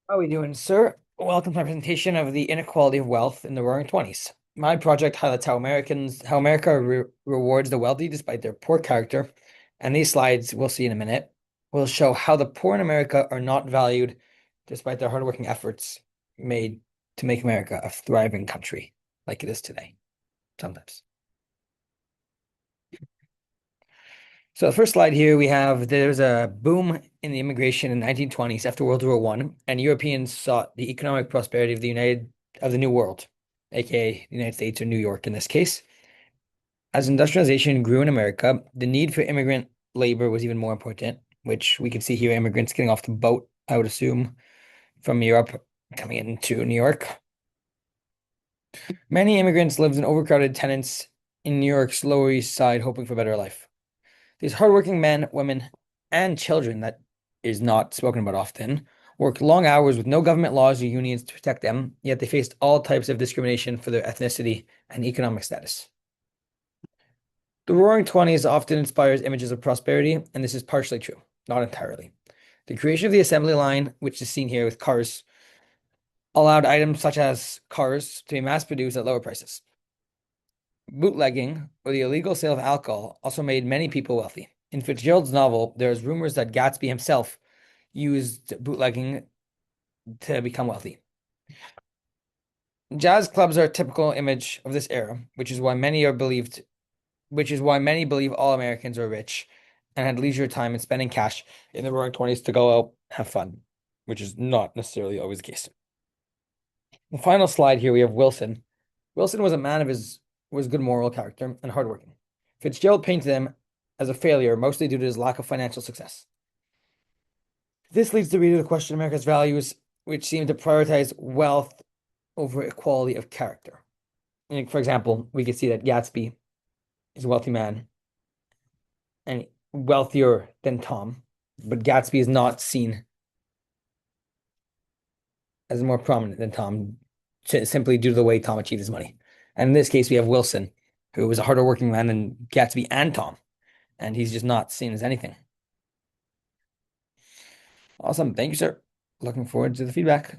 How are we doing, sir? Welcome to my presentation of the inequality of wealth in the Roaring Twenties. My project highlights how America rewards the wealthy despite their poor character, and these slides we'll see in a minute will show how the poor in America are not valued despite their hardworking efforts made to make America a thriving country like it is today. Sometimes. So the first slide here we have there's a boom in the immigration in the 1920s after World War One, and Europeans sought the economic prosperity of the New World, aka the United States or New York in this case. As industrialization grew in America, the need for immigrant labor was even more important, which we can see here immigrants getting off the boat, I would assume, from Europe coming into New York. Many immigrants lived in overcrowded tenements in New York's Lower East Side hoping for a better life. These hardworking men, women, and children that is not spoken about often worked long hours with no government laws or unions to protect them, yet they faced all types of discrimination for their ethnicity and economic status. The Roaring Twenties often inspires images of prosperity, and this is partially true, not entirely. The creation of the assembly line, which is seen here with cars, allowed items such as cars to be mass produced at lower prices. Bootlegging, or the illegal sale of alcohol, also made many people wealthy. In Fitzgerald's novel, there is rumors that Gatsby himself used bootlegging to become wealthy. Jazz clubs are a typical image of this era, which is why many believe all Americans are rich and had leisure time and spending cash in the Roaring Twenties to go out have fun, which is not necessarily always the case. The final slide here we have Wilson. Wilson was a man of his was good moral character and hardworking. Fitzgerald painted him as a failure, mostly due to his lack of financial success. This leads the reader to question America's values, which seem to prioritize wealth over equality of character. And for example, we could see that Gatsby is a wealthy man and wealthier than Tom, but Gatsby is not seen as more prominent than Tom simply due to the way Tom achieved his money. And in this case, we have Wilson, who was a harder working man than Gatsby and Tom, and he's just not seen as anything. Awesome. Thank you, sir. Looking forward to the feedback.